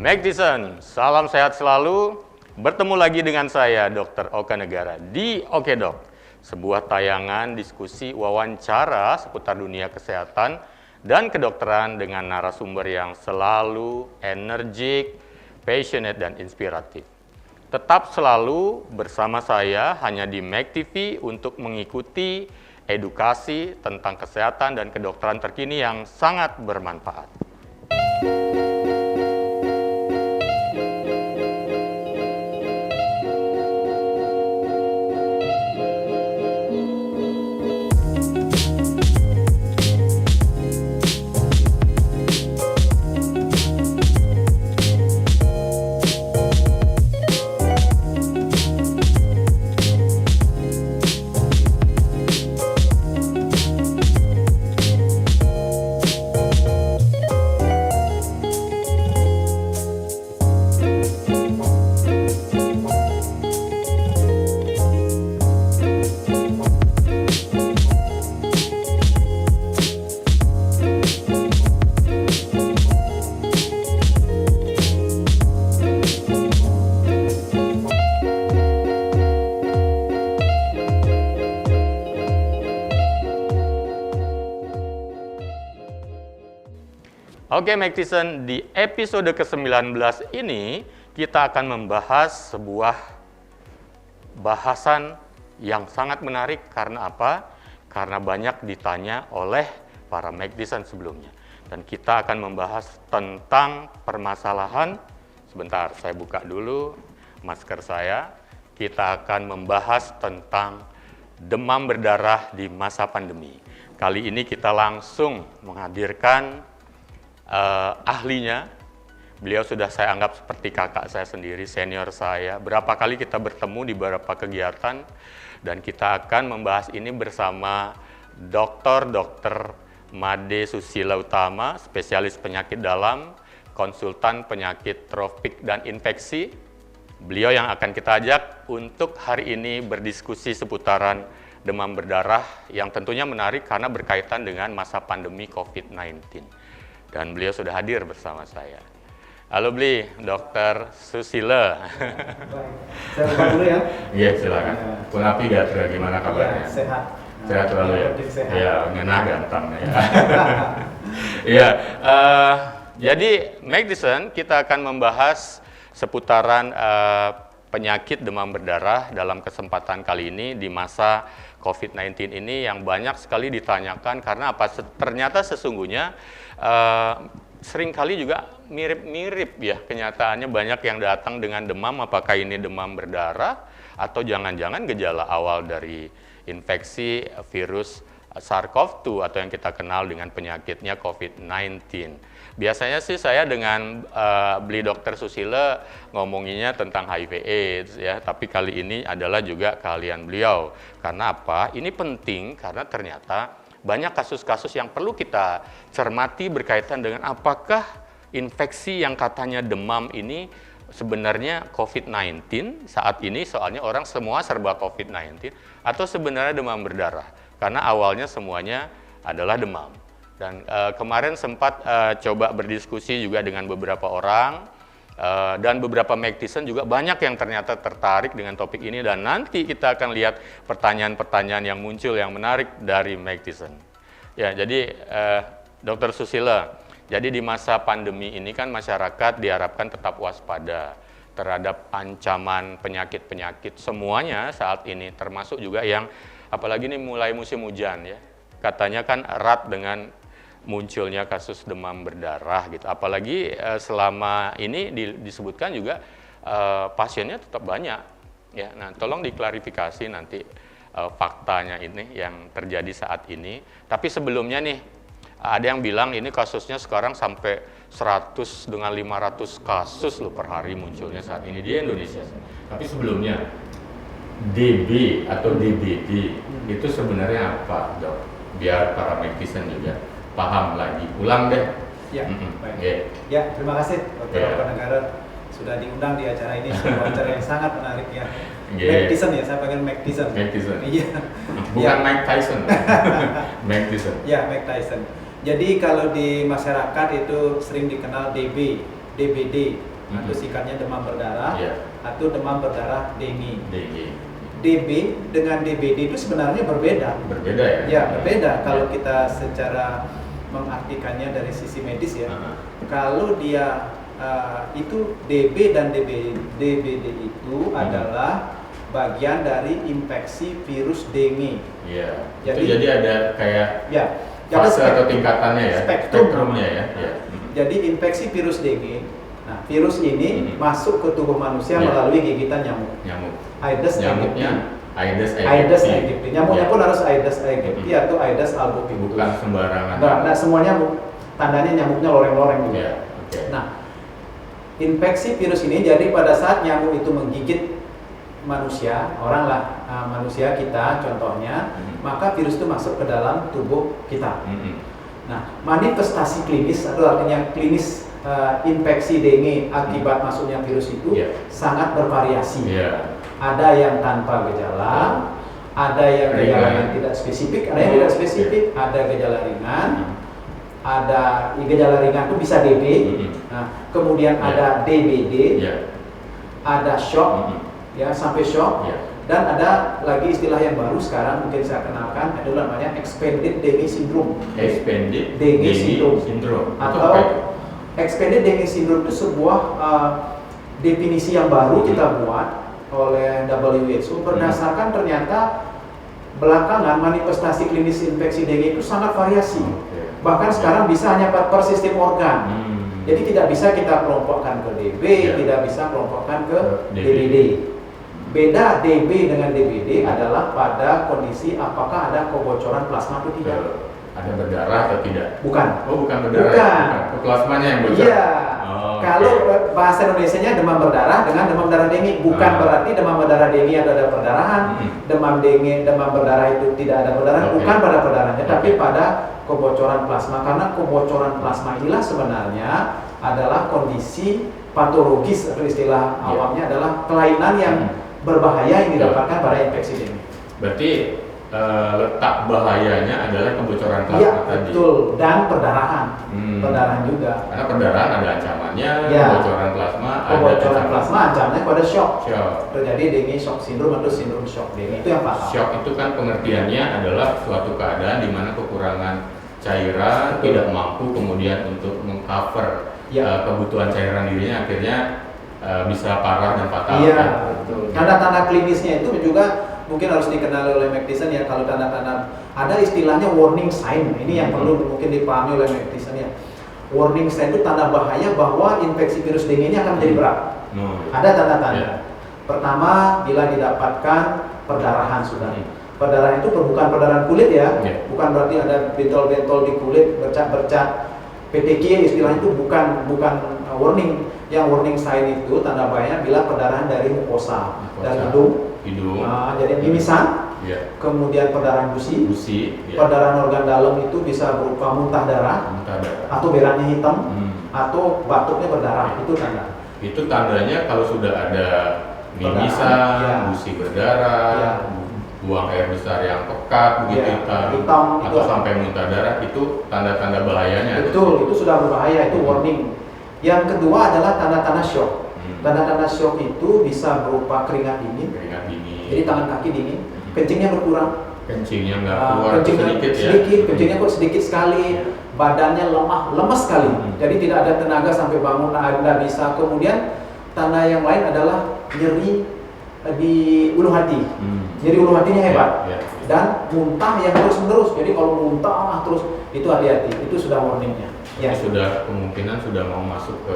Magdison, salam sehat selalu. Bertemu lagi dengan saya, Dr. Oka Negara, di Oke Dok. Sebuah tayangan diskusi wawancara seputar dunia kesehatan dan kedokteran dengan narasumber yang selalu energik, passionate, dan inspiratif. Tetap selalu bersama saya hanya di Mag TV untuk mengikuti edukasi tentang kesehatan dan kedokteran terkini yang sangat bermanfaat. Oke, Magdison, di episode ke-19 ini kita akan membahas sebuah bahasan yang sangat menarik. Karena apa? Karena banyak ditanya oleh para Magdison sebelumnya. Dan kita akan membahas tentang permasalahan, sebentar saya buka dulu masker saya. Kita akan membahas tentang demam berdarah di masa pandemi. Kali ini kita langsung menghadirkan ahlinya. Beliau sudah saya anggap seperti kakak saya sendiri, senior saya. Berapa kali kita bertemu di beberapa kegiatan, dan kita akan membahas ini bersama Dr. Made Susila Utama, spesialis penyakit dalam, konsultan penyakit tropik dan infeksi. Beliau yang akan kita ajak untuk hari ini berdiskusi seputaran demam berdarah yang tentunya menarik karena berkaitan dengan masa pandemi COVID-19. Dan beliau sudah hadir bersama saya. Halo Bli, Dr. Susila. Baik, saya buka dulu ya. Iya, silakan. Punapi Gatra, gimana kabarnya? Ya, sehat. Sehat selalu ya? Sehat. Iya, ngenah ganteng ya. Iya, jadi Magdison, kita akan membahas seputaran penyakit demam berdarah dalam kesempatan kali ini di masa COVID-19 ini yang banyak sekali ditanyakan karena apa? Ternyata sesungguhnya seringkali juga mirip-mirip ya kenyataannya, banyak yang datang dengan demam. Apakah ini demam berdarah atau jangan-jangan gejala awal dari infeksi virus SARS-CoV-2 atau yang kita kenal dengan penyakitnya COVID-19. Biasanya sih saya dengan Bli Dr. Susila ngomonginnya tentang HIV/AIDS ya, tapi kali ini adalah juga keahlian beliau. Karena apa? Ini penting karena ternyata banyak kasus-kasus yang perlu kita cermati berkaitan dengan apakah infeksi yang katanya demam ini sebenarnya COVID-19 saat ini, soalnya orang semua serba COVID-19, atau sebenarnya demam berdarah. Karena awalnya semuanya adalah demam. Dan kemarin sempat coba berdiskusi juga dengan beberapa orang, dan beberapa Magdison juga banyak yang ternyata tertarik dengan topik ini, dan nanti kita akan lihat pertanyaan-pertanyaan yang muncul yang menarik dari Magdison. Ya, jadi Dr. Susila, jadi di masa pandemi ini kan masyarakat diharapkan tetap waspada terhadap ancaman penyakit-penyakit semuanya saat ini, termasuk juga yang apalagi ini mulai musim hujan ya. Katanya kan erat dengan munculnya kasus demam berdarah gitu. Apalagi selama ini disebutkan juga pasiennya tetap banyak ya. Nah, tolong diklarifikasi nanti faktanya ini yang terjadi saat ini. Tapi sebelumnya nih ada yang bilang ini kasusnya sekarang sampai 100 dengan 500 kasus loh per hari munculnya saat ini di Indonesia. Tapi sebelumnya DB atau DBD itu sebenarnya apa, Dok? Biar para Magdison juga paham lagi. Ulang deh. Ya, baik. Yeah. Ya, terima kasih Dr. Oka Negara sudah diundang di acara ini, sebuah acara yang sangat menarik ya. Magdison ya, saya panggil Magdison. Magdison. Iya. Bukan Mike Tyson. Magdison. Ya, Mike Tyson. Jadi kalau di masyarakat itu sering dikenal DB, DBD, atau singkatnya demam berdarah, atau demam berdarah dengue. DB dengan DBD itu sebenarnya berbeda. Berbeda ya? Ya, berbeda kalau kita secara mengartikannya dari sisi medis ya. Kalau dia itu DB dan DBD itu adalah bagian dari infeksi virus dengue. Iya. Jadi ada kayak fase atau tingkatannya ya, spektrumnya ya. Jadi infeksi virus dengue. Nah, virus ini masuk ke tubuh manusia melalui gigitan nyamuk. Aedes aegypti. Aedes aegypti. Nyamuknya pun harus Aedes aegypti atau Aedes albopictus. Bukan sembarangan. Nah, semuanya tandanya nyamuknya loreng-loreng gitu. Nah, infeksi virus ini jadi pada saat nyamuk itu menggigit manusia, manusia kita contohnya, maka virus itu masuk ke dalam tubuh kita. Nah, manifestasi klinis atau artinya klinis infeksi dengue akibat masuknya virus itu sangat bervariasi. Ada yang tanpa gejala, ada yang gejala yang tidak spesifik, ada yang tidak spesifik, ada gejala ringan, ada gejala ringan itu bisa DB, kemudian ada DBD, ada shock, sampai shock, dan ada lagi istilah yang baru sekarang mungkin saya kenalkan, itu namanya expanded dengue syndrome. Expanded dengue syndrome. Atau expanded dengue syndrome itu sebuah definisi yang baru kita buat oleh WHO berdasarkan ternyata belakangan manifestasi klinis infeksi dengue itu sangat variasi. Bahkan sekarang bisa hanya per sistem organ. Jadi tidak bisa kita kelompokkan ke DB, tidak bisa kelompokkan ke DBD. Beda DB dengan DBD adalah pada kondisi apakah ada kebocoran plasma atau tidak. Ada berdarah atau tidak? Bukan. Oh, bukan berdarah. Bukan. Plasmanya yang bocor. Iya. Kalau bahasa Indonesianya demam berdarah dengan demam berdarah dengue, bukan berarti demam berdarah dengue ada perdarahan, demam berdarah itu tidak ada perdarahan, bukan pada perdarahannya, tapi pada kebocoran plasma. Karena kebocoran plasma inilah sebenarnya adalah kondisi patologis atau istilah awamnya adalah kelainan yang berbahaya yang didapatkan pada infeksi dengue. Berarti letak bahayanya adalah kebocoran plasma tadi. Betul, dan perdarahan. Perdarahan juga. Karena perdarahan ada ancamannya, kebocoran plasma ancamannya pada shock. Terjadi dengue shock syndrome atau sindrom shock dengue, itu yang fatal. Shock itu kan pengertiannya adalah suatu keadaan di mana kekurangan cairan tidak mampu kemudian untuk mengcover kebutuhan cairan dirinya, akhirnya bisa parah dan fatal. Iya, betul. Tanda-tanda klinisnya itu juga mungkin harus dikenali oleh McDison ya. Kalau tanda-tanda, ada istilahnya warning sign. Ini yang perlu mungkin dipahami oleh McDison ya. Warning sign itu tanda bahaya bahwa infeksi virus dengue ini akan menjadi berat. Ada tanda-tanda. Pertama, bila didapatkan perdarahan sudah. Perdarahan itu bukan perdarahan kulit ya. Bukan berarti ada bentol-bentol di kulit, bercat-bercat. PTQ istilahnya itu bukan warning. Yang warning sign itu tanda bahayanya bila perdarahan dari mukosa, dari hidung. Jadi mimisan, kemudian perdarahan gusi, perdarahan organ dalam itu bisa berupa muntah darah, atau beraknya hitam, atau batuknya berdarah, itu tanda. Itu tandanya kalau sudah ada mimisan, gusi berdarah, buang air besar yang pekat, begitu hitam, atau sampai muntah darah, itu tanda-tanda bahayanya. Betul, itu sudah berbahaya, itu warning. Yang kedua adalah tanda-tanda shock. Tanda-tanda shock itu bisa berupa keringat dingin. Jadi tangan kaki dingin, kencingnya berkurang. Kencingnya nggak keluar sedikit ya? Kencingnya kok sedikit sekali, badannya lemas sekali. Jadi tidak ada tenaga sampai bangun, nggak bisa. Kemudian tanda yang lain adalah nyeri di ulu hati. Jadi ulu hatinya hebat. Dan muntah yang terus-menerus. Jadi kalau muntah terus, itu hati-hati. Itu sudah warningnya. Sudah kemungkinan sudah mau masuk ke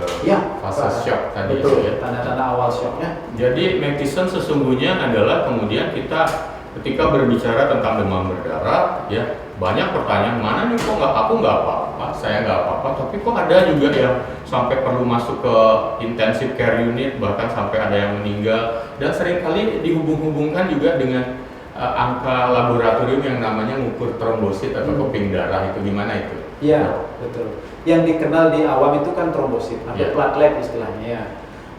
fase shock tadi. Betul, tanda-tanda awal shocknya. Jadi McDison sesungguhnya adalah kemudian kita ketika berbicara tentang demam berdarah, banyak pertanyaan, mana nih kok aku nggak apa-apa, saya nggak apa-apa, tapi kok ada juga yang sampai perlu masuk ke intensive care unit, bahkan sampai ada yang meninggal, dan seringkali dihubung-hubungkan juga dengan angka laboratorium yang namanya ngukur trombosit atau keping darah. Itu gimana itu? Iya, betul. Yang dikenal di awam itu kan trombosit atau platelet istilahnya ya.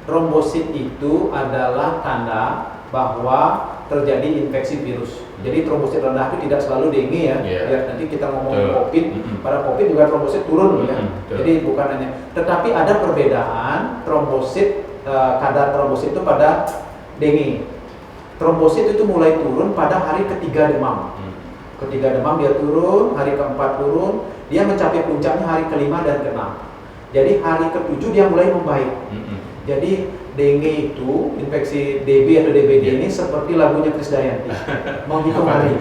Trombosit itu adalah tanda bahwa terjadi infeksi virus. Jadi trombosit rendah itu tidak selalu dengue ya. Yeah. Ya nanti kita ngomong Betul. COVID, pada COVID juga trombosit turun ya. Betul. Jadi bukan hanya, tetapi ada perbedaan trombosit, kadar trombosit itu pada dengue. Trombosit itu mulai turun pada hari ketiga demam. Ketiga demam dia turun, hari keempat turun, dia mencapai puncaknya hari kelima dan keenam. Jadi hari ketujuh dia mulai membaik. Jadi dengue itu, infeksi DB atau DBD ini seperti lagunya Krisdayanti, menghitung hari.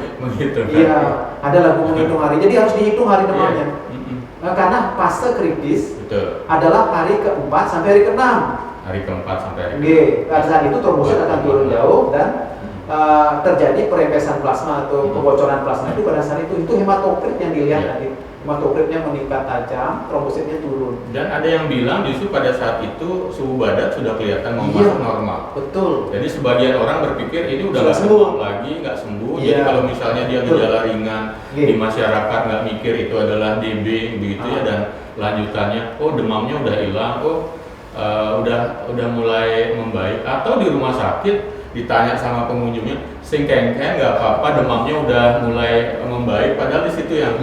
Iya, ada lagu menghitung hari. Jadi harus dihitung hari demamnya. Karena fase kritis adalah hari keempat sampai hari keenam. Hari keempat sampai hari keenam. Pada saat itu trombosit akan turun jauh dan terjadi perempesan plasma atau kebocoran plasma itu pada saat itu hematokrit yang dilihat tadi. Hematokritnya meningkat tajam, trombositnya turun. Dan ada yang bilang justru pada saat itu suhu badan sudah kelihatan mau masuk normal. Betul. Jadi sebagian orang berpikir ini udah nggak sembuh lagi, nggak sembuh. Jadi kalau misalnya dia gejala ringan di masyarakat nggak mikir itu adalah DB begitu ya, dan lanjutannya, oh demamnya udah hilang, udah mulai membaik, atau di rumah sakit ditanya sama pengunjungnya, singkengkeng nggak apa-apa, demamnya udah mulai membaik, padahal di situ yang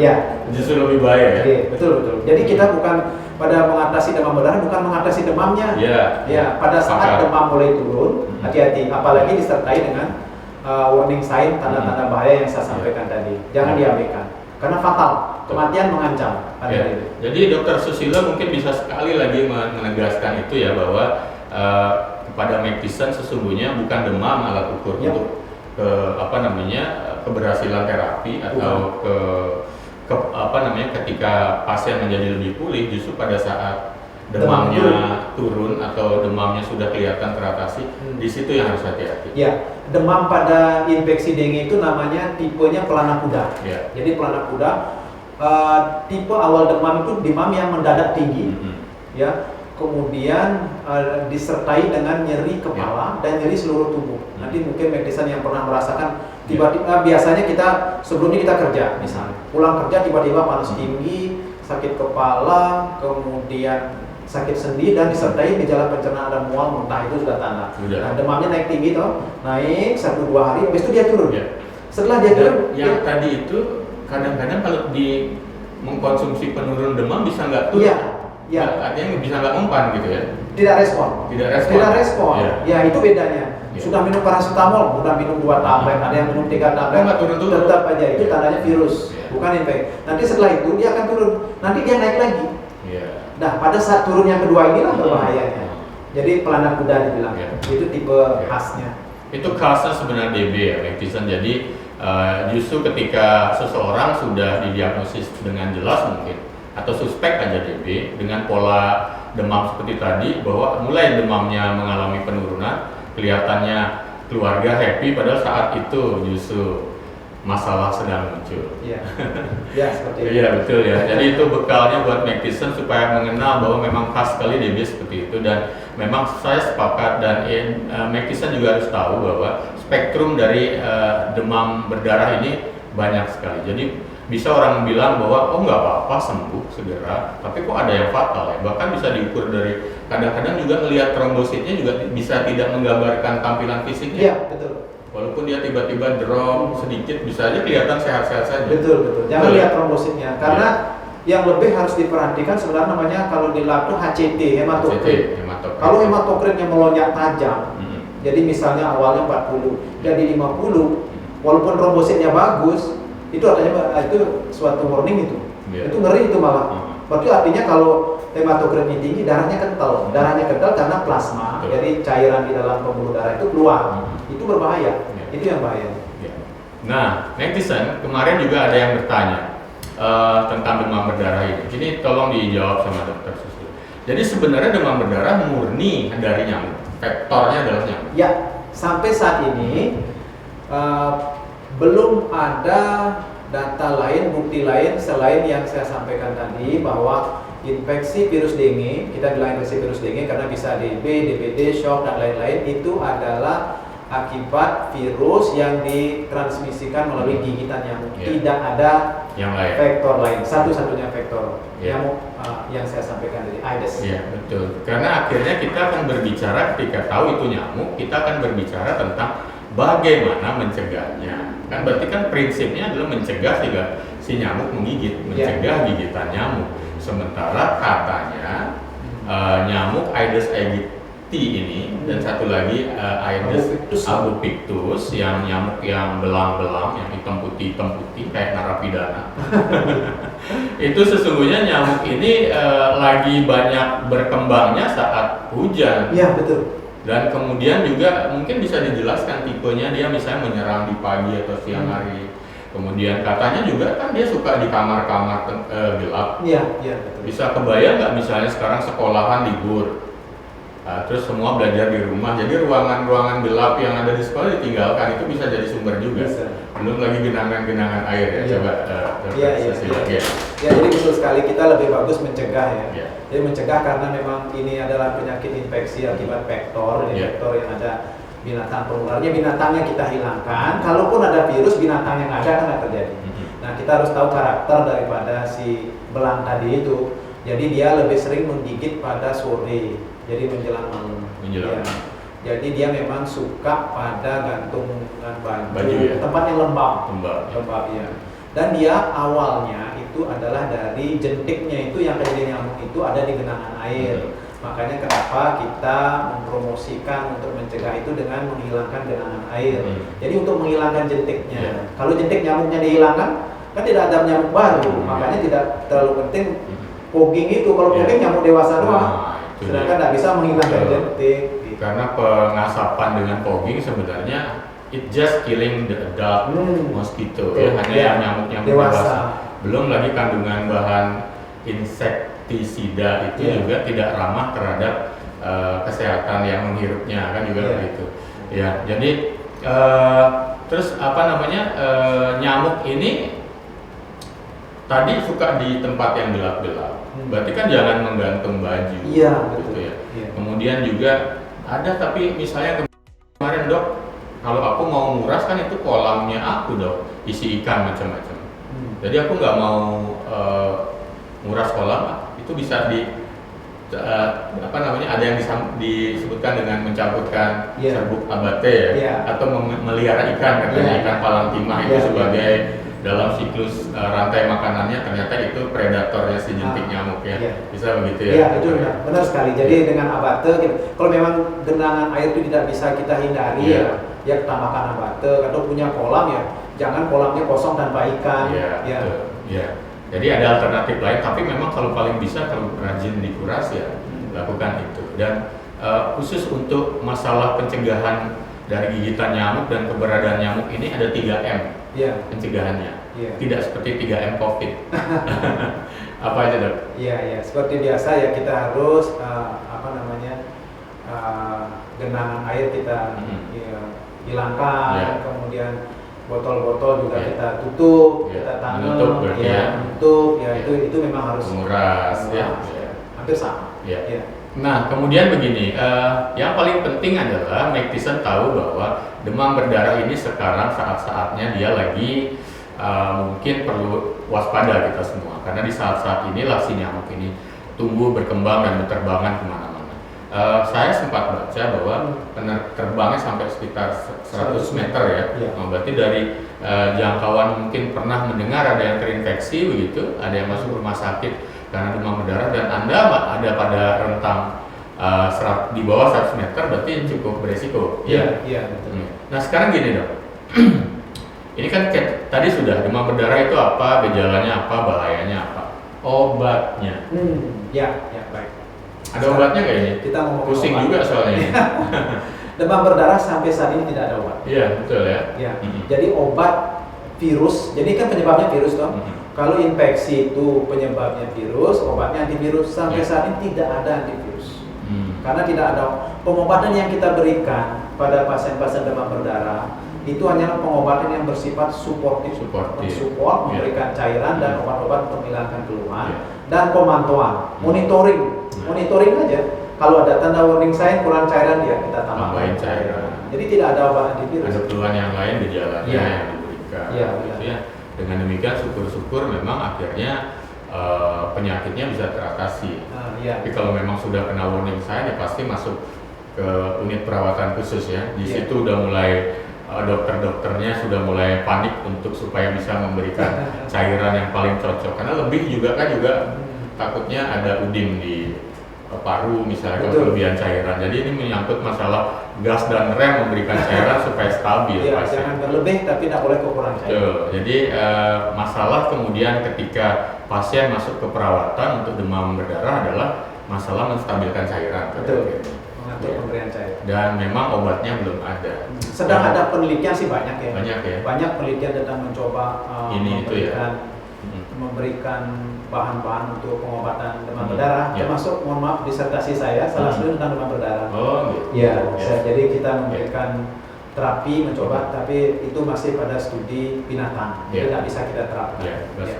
justru lebih bahaya ya. Betul. Jadi kita bukan pada mengatasi demam berdarah, bukan mengatasi demamnya. Ya, pada saat demam mulai turun, hati-hati, apalagi disertai dengan warning sign, tanda-tanda bahaya yang saya sampaikan tadi. Jangan diabaikan, karena fatal, kematian mengancam. Jadi Dokter Susilo mungkin bisa sekali lagi menegaskan itu ya, bahwa pada Mektisen sesungguhnya bukan demam alat ukur untuk keberhasilan terapi atau ketika pasien menjadi lebih pulih, justru pada saat demamnya turun atau demamnya sudah kelihatan teratasi, di situ yang harus hati-hati. Ya, demam pada infeksi dengue itu namanya tipenya pelana kuda. Jadi pelana kuda, tipe awal demam itu demam yang mendadak tinggi, ya. Kemudian disertai dengan nyeri kepala dan nyeri seluruh tubuh. Nanti mungkin Mektisen yang pernah merasakan tiba-tiba, biasanya kita sebelumnya kita kerja, misalnya pulang kerja tiba-tiba panas tinggi, sakit kepala, kemudian sakit sendi dan disertai gejala pencernaan dan mual, muntah, itu sudah tanda. Nah, demamnya naik tinggi naik 1-2 hari, habis itu dia turun. Setelah dia turun, yang tadi itu kadang-kadang kalau di mengkonsumsi penurun demam bisa nggak turun. Artinya bisa nggak mempan gitu ya? Tidak respon. Ya, itu bedanya. Sudah minum paracetamol, udah minum 2 tablet, ada yang minum 3 tablet, tetap aja itu tandanya virus, bukan infeksi. Nanti setelah itu dia akan turun, nanti dia naik lagi. Nah, pada saat turun yang kedua inilah berbahayanya. Jadi pelana kuda dibilang, itu tipe khasnya. Itu khasnya sebenarnya DB ya, Mektisen. Jadi justru ketika seseorang sudah didiagnosis dengan jelas mungkin, atau suspek aja DB dengan pola demam seperti tadi, bahwa mulai demamnya mengalami penurunan, kelihatannya keluarga happy, padahal saat itu justru masalah sedang muncul. Seperti itu. Iya, betul ya. Jadi itu bekalnya buat Mektisen supaya mengenal bahwa memang khas sekali DB seperti itu, dan memang saya sepakat, dan Mektisen juga harus tahu bahwa spektrum dari demam berdarah ini banyak sekali. Jadi bisa orang bilang bahwa nggak apa-apa, sembuh segera, tapi kok ada yang fatal ya. Bahkan bisa diukur dari, kadang-kadang juga melihat trombositnya juga bisa tidak menggambarkan tampilan fisiknya. Iya, betul. Walaupun dia tiba-tiba drop sedikit, bisa aja kelihatan sehat-sehat saja. Betul. Jangan lihat trombositnya, karena yang lebih harus diperhatikan sebenarnya namanya kalau di lab itu HCT, hematokrit. Kalau hematokritnya melonjak tajam, jadi misalnya awalnya 40 jadi 50, walaupun trombositnya bagus, itu artinya itu suatu warning itu. Itu ngeri itu malah. Berarti artinya kalau hematokritnya tinggi, darahnya kental. Darahnya kental karena plasma, jadi cairan di dalam pembuluh darah itu keluar. Itu berbahaya. Itu yang bahaya. Nah, Mektisen kemarin juga ada yang bertanya tentang demam berdarah ini. Ini tolong dijawab sama Dokter Susilo. Jadi sebenarnya demam berdarah murni dari nyamuk, faktornya adalah nyamuk. Ya, sampai saat ini belum ada data lain, bukti lain selain yang saya sampaikan tadi, bahwa infeksi virus dengue, kita bilang infeksi virus dengue karena bisa DB, DBD, shock, dan lain-lain, itu adalah akibat virus yang ditransmisikan melalui gigitan nyamuk. Tidak ada yang lain. Faktor lain, satu-satunya faktor nyamuk yang saya sampaikan tadi, Aedes. Iya, betul. Karena akhirnya kita akan berbicara, ketika tahu itu nyamuk, kita akan berbicara tentang bagaimana mencegahnya. Kan berarti kan prinsipnya adalah mencegah sehingga si nyamuk menggigit, mencegah gigitan nyamuk. Sementara katanya nyamuk Aedes aegypti ini dan satu lagi Aedes albopictus yang nyamuk yang belang-belang, yang hitam putih kayak narapidana. Itu sesungguhnya nyamuk ini lagi banyak berkembangnya saat hujan. Iya, betul. Dan kemudian juga mungkin bisa dijelaskan tipenya, dia misalnya menyerang di pagi atau siang hari. Kemudian katanya juga kan dia suka di kamar-kamar gelap. Iya, betul. Bisa kebayang nggak misalnya sekarang sekolahan libur, terus semua belajar di rumah, jadi ruangan-ruangan gelap yang ada di sekolah ditinggalkan, itu bisa jadi sumber juga. Bisa. Belum lagi genangan-genangan air ya, coba Iya. Ya, jadi betul sekali, kita lebih bagus mencegah ya. Iya. Jadi mencegah karena memang ini adalah penyakit infeksi akibat vektor, vektor yang ada binatang penularnya, binatangnya kita hilangkan. Kalaupun ada virus, binatang yang ada kan nggak terjadi. Nah, kita harus tahu karakter daripada si belang tadi itu. Jadi dia lebih sering menggigit pada sore, jadi menjelang malam. Ya. Jadi dia memang suka pada gantungan baju ya? Tempat yang lembab ya. Dan dia awalnya itu adalah dari jentiknya itu yang kejadian nyamuk itu ada di genangan air. Makanya kenapa kita mempromosikan untuk mencegah itu dengan menghilangkan genangan air. Jadi untuk menghilangkan jentiknya. Kalau jentik nyamuknya dihilangkan, kan tidak ada nyamuk baru. Makanya tidak terlalu penting fogging itu. Kalau fogging nyamuk dewasa doang. Sedangkan tidak bisa menghilangkan jentik. Gitu. Karena pengasapan dengan fogging sebenarnya it just killing the adult mosquito ya, hanya yang nyamuk-nyamuk dewasa. Belum lagi kandungan bahan insektisida itu juga tidak ramah terhadap kesehatan yang menghirupnya kan juga begitu. Ya, jadi terus nyamuk ini tadi suka di tempat yang gelap-gelap. Berarti kan jangan menggantung baju. Iya, gitu ya. Kemudian juga ada tapi misalnya kemarin Dok, kalau aku mau nguras kan itu kolamnya aku Dok, isi ikan macam-macam. Jadi aku nggak mau nguras kolam, itu bisa ada yang disebutkan dengan mencampurkan serbuk abate ya, atau memelihara ikan katanya ikan palang timah itu sebagai dalam siklus rantai makanannya ternyata itu predatornya si jentik nyamuk ya. Bisa begitu ya? Iya, itu benar sekali. Jadi dengan abate, kalau memang genangan air itu tidak bisa kita hindari ya tambahkan abate. Atau punya kolam ya, jangan kolamnya kosong tanpa ikan. Jadi ada alternatif lain, tapi memang kalau paling bisa kalau rajin dikuras ya lakukan itu. Dan khusus untuk masalah pencegahan dari gigitan nyamuk dan keberadaan nyamuk ini ada 3M pencegahannya. Tidak seperti 3M COVID. Apa aja Dok? Iya, seperti biasa ya kita harus genangan air kita hilangkan, kemudian botol-botol juga kita tutup, kita tanam, menutup, itu memang harus menguras, hampir sama. Nah, kemudian begini, yang paling penting adalah netizen tahu bahwa demam berdarah ini sekarang saat-saatnya dia lagi mungkin perlu waspada kita semua, karena di saat-saat inilah si nyamuk ini tumbuh, berkembang, dan berterbangan kemana-mana. Saya sempat baca bahwa terbangnya sampai sekitar 100 meter ya. Berarti dari jangkauan mungkin pernah mendengar ada yang terinfeksi begitu, ada yang masuk rumah sakit karena demam berdarah, dan Anda ada pada rentang di bawah 100 meter berarti cukup beresiko. Iya, betul. Nah, sekarang gini Dok. Ini kan tadi sudah demam berdarah itu apa, gejalanya apa, bahayanya apa, obatnya. Baik. Ada obatnya nggak ini? Kita ngomong pusing obat juga soalnya. Demam berdarah sampai saat ini tidak ada obat. Iya, betul ya. Jadi obat virus, jadi kan penyebabnya virus toh. Kalau infeksi itu penyebabnya virus, obatnya antivirus. Sampai saat ini tidak ada antivirus. Karena tidak ada pengobatan yang kita berikan pada pasien-pasien demam berdarah itu hanyalah pengobatan yang bersifat suportif. Mensupport, memberikan cairan dan obat-obat untuk menghilangkan keluhan dan pemantauan, monitoring aja. Kalau ada tanda warning sign kurang cairan kita tambahin cairan. Jadi tidak ada obat antivirus. Ada keluhan yang lain gejalanya yang diberikan. Dengan demikian syukur-syukur memang akhirnya penyakitnya bisa teratasi. Tapi kalau memang sudah kena warning sign ya pasti masuk ke unit perawatan khusus ya. Di situ udah mulai dokter-dokternya sudah mulai panik untuk supaya bisa memberikan cairan yang paling cocok. Karena lebih juga kan takutnya ada udim di paru misalnya kalau kelebihan cairan. Jadi ini menyangkut masalah gas dan rem memberikan cairan supaya stabil. Ya, jangan berlebih tapi tidak boleh kekurangan cairan. Jadi masalah kemudian ketika pasien masuk ke perawatan untuk demam berdarah adalah masalah menstabilkan cairan. Betul. Mengatur pemberian cairan. Dan memang obatnya belum ada. Sedang ada penelitian sih banyak ya. Banyak ya. Banyak penelitian tentang mencoba memberikan bahan-bahan untuk pengobatan demam berdarah, termasuk mohon maaf disertasi saya salah satu tentang demam berdarah. Oh, gitu. Ya, jadi kita memberikan terapi mencoba, tapi itu masih pada studi binatang, jadi tidak bisa kita terapkan.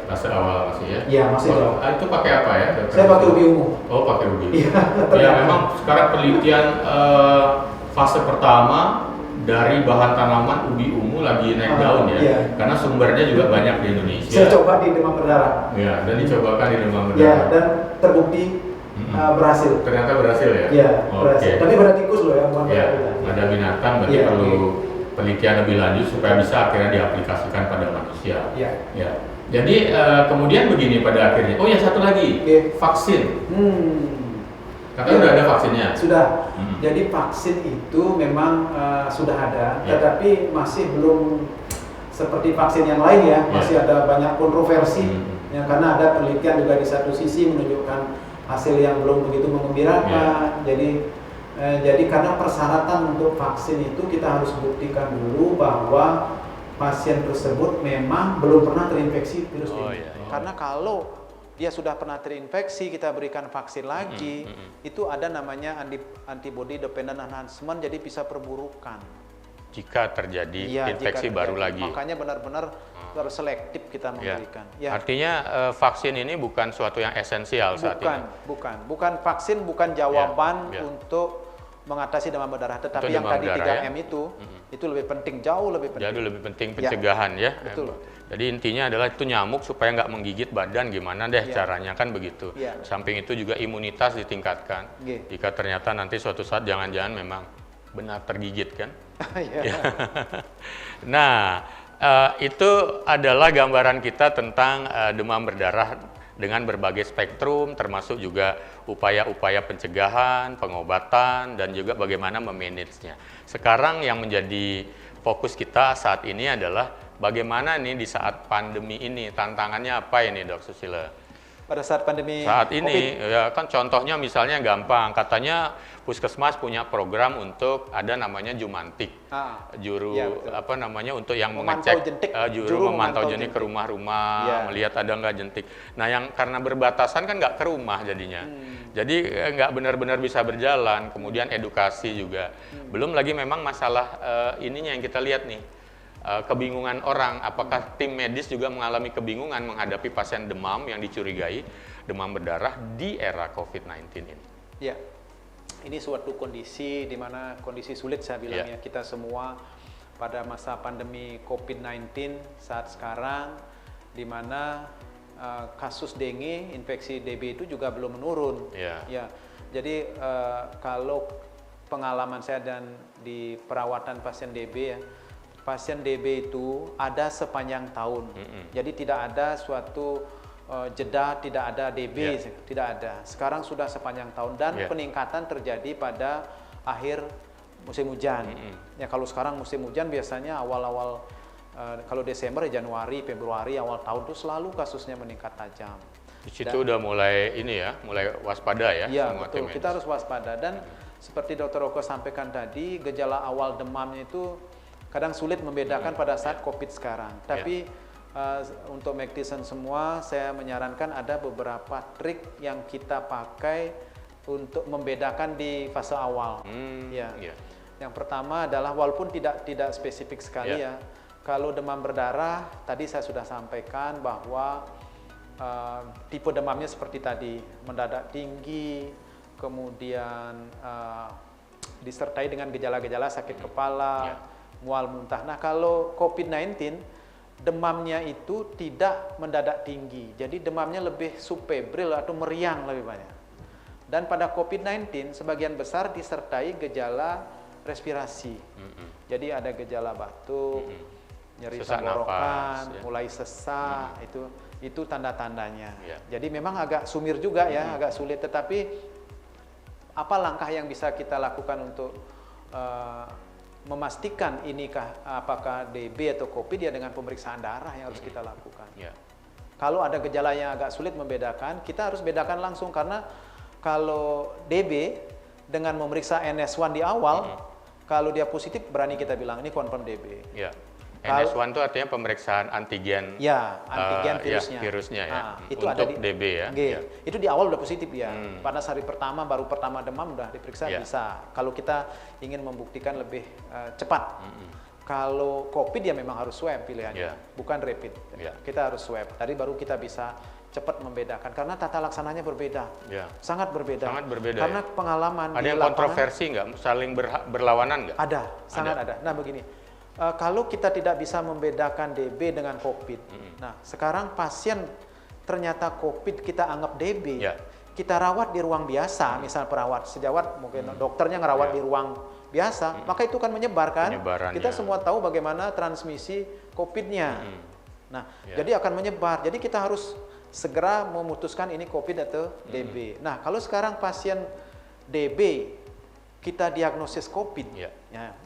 Fase awal masih ya? Iya, masih awal. Itu pakai apa ya? Saya pakai ubi ungu. Oh, pakai ubi ungu. Ya, memang sekarang penelitian fase pertama dari bahan tanaman ubi ungu lagi naik daun ya, karena sumbernya juga banyak di Indonesia. Saya coba di demam berdarah. Ya, dan dicobakan di demam berdarah. Ya, dan terbukti berhasil. Ternyata berhasil ya? Iya, berhasil. Tapi pada tikus loh ya, bukan pada binatang. Pada binatang berarti perlu penelitian lebih lanjut supaya bisa akhirnya diaplikasikan pada manusia. Ya. Jadi kemudian begini pada akhirnya. Oh ya, satu lagi, vaksin. Katanya udah ada vaksinnya? Sudah. Jadi vaksin itu memang sudah ada, tetapi masih belum seperti vaksin yang lain ya, masih ada banyak kontroversi. Ya, karena ada penelitian juga di satu sisi menunjukkan hasil yang belum begitu mengembirakan. Jadi karena persyaratan untuk vaksin itu kita harus buktikan dulu bahwa pasien tersebut memang belum pernah terinfeksi virus ini. Karena kalau dia sudah pernah terinfeksi, kita berikan vaksin lagi, itu ada namanya antibody dependent enhancement, jadi bisa perburukan. Jika terjadi infeksi baru lagi. Makanya benar-benar harus selektif kita memberikan. Artinya vaksin ini bukan suatu yang esensial saat ini? Bukan vaksin, bukan jawaban untuk mengatasi demam berdarah, tetapi yang tadi 3M itu lebih penting, jauh lebih penting. Jadi lebih penting pencegahan ya. Betul. Jadi intinya adalah itu nyamuk supaya nggak menggigit badan, gimana deh caranya kan begitu. Samping itu juga imunitas ditingkatkan. Jika ternyata nanti suatu saat jangan-jangan memang benar tergigit kan. Nah, itu adalah gambaran kita tentang demam berdarah dengan berbagai spektrum, termasuk juga upaya-upaya pencegahan, pengobatan, dan juga bagaimana memanagenya. Sekarang yang menjadi fokus kita saat ini adalah bagaimana nih di saat pandemi ini, tantangannya apa ini Dok Susilo? Pada saat pandemi saat ini ya kan contohnya misalnya gampang, katanya Puskesmas punya program untuk ada namanya Jumantik, untuk yang mengecek juru memantau jentik ke rumah-rumah, melihat ada nggak jentik. Nah yang karena berbatasan kan nggak ke rumah jadinya, jadi nggak benar-benar bisa berjalan. Kemudian edukasi juga, belum lagi memang masalah ininya yang kita lihat nih. Kebingungan orang, apakah tim medis juga mengalami kebingungan menghadapi pasien demam yang dicurigai demam berdarah di era COVID-19 ini? Ya, ini suatu kondisi di mana kondisi sulit saya bilang ya, kita semua pada masa pandemi COVID-19 saat sekarang, di mana kasus dengue, infeksi DB itu juga belum menurun. Ya, jadi kalau pengalaman saya dan di perawatan pasien DB ya, pasien DB itu ada sepanjang tahun, jadi tidak ada suatu jeda, tidak ada DB, tidak ada. Sekarang sudah sepanjang tahun dan peningkatan terjadi pada akhir musim hujan. Ya kalau sekarang musim hujan biasanya awal-awal, kalau Desember, Januari, Februari awal tahun itu selalu kasusnya meningkat tajam. Di situ udah mulai mulai waspada ya. Iya betul, kita harus waspada dan seperti Dr. Roko sampaikan tadi, gejala awal demamnya itu kadang sulit membedakan pada saat COVID sekarang. Tapi untuk medicine semua, saya menyarankan ada beberapa trik yang kita pakai untuk membedakan di fase awal. Yang pertama adalah walaupun tidak spesifik sekali ya. Kalau demam berdarah, tadi saya sudah sampaikan bahwa tipe demamnya seperti tadi, mendadak tinggi, kemudian disertai dengan gejala-gejala sakit kepala, mual muntah. Nah kalau COVID-19 demamnya itu tidak mendadak tinggi, jadi demamnya lebih subfebril atau meriang lebih banyak. Dan pada COVID-19 sebagian besar disertai gejala respirasi. Jadi ada gejala batuk, nyeri Sesak tenggorokan, napas, ya. mulai sesak, itu tanda-tandanya. Ya. Jadi memang agak sumir juga ya, agak sulit. Tetapi apa langkah yang bisa kita lakukan untuk memastikan apakah DB atau COVID ya dengan pemeriksaan darah yang harus kita lakukan. Ya. Kalau ada gejala yang agak sulit membedakan, kita harus bedakan langsung karena kalau DB dengan memeriksa NS1 di awal, kalau dia positif berani kita bilang ini confirm DB. Ya. NS1 itu artinya pemeriksaan antigen. Ya, antigen virusnya. virusnya. Virusnya ya. Itu untuk ada di DB ya. Ya. Itu di awal udah positif ya. Pada hari pertama baru pertama demam udah diperiksa bisa. Kalau kita ingin membuktikan lebih cepat. Kalau COVID ya memang harus swab pilihannya, bukan rapid. Kita harus swab. Tadi baru kita bisa cepat membedakan karena tata laksananya berbeda. Sangat berbeda. Sangat berbeda. Karena pengalaman ada di yang lapangan, kontroversi nggak? Saling berlawanan nggak? ada, sangat ada. Nah begini, kalau kita tidak bisa membedakan DB dengan COVID, nah sekarang pasien ternyata COVID kita anggap DB, kita rawat di ruang biasa, misal perawat sejawat, mungkin dokternya ngerawat di ruang biasa, maka itu kan menyebar kan? Kita semua tahu bagaimana transmisi COVID-nya. Nah, jadi akan menyebar. Jadi kita harus segera memutuskan ini COVID atau DB. Nah, kalau sekarang pasien DB kita diagnosis COVID, ya,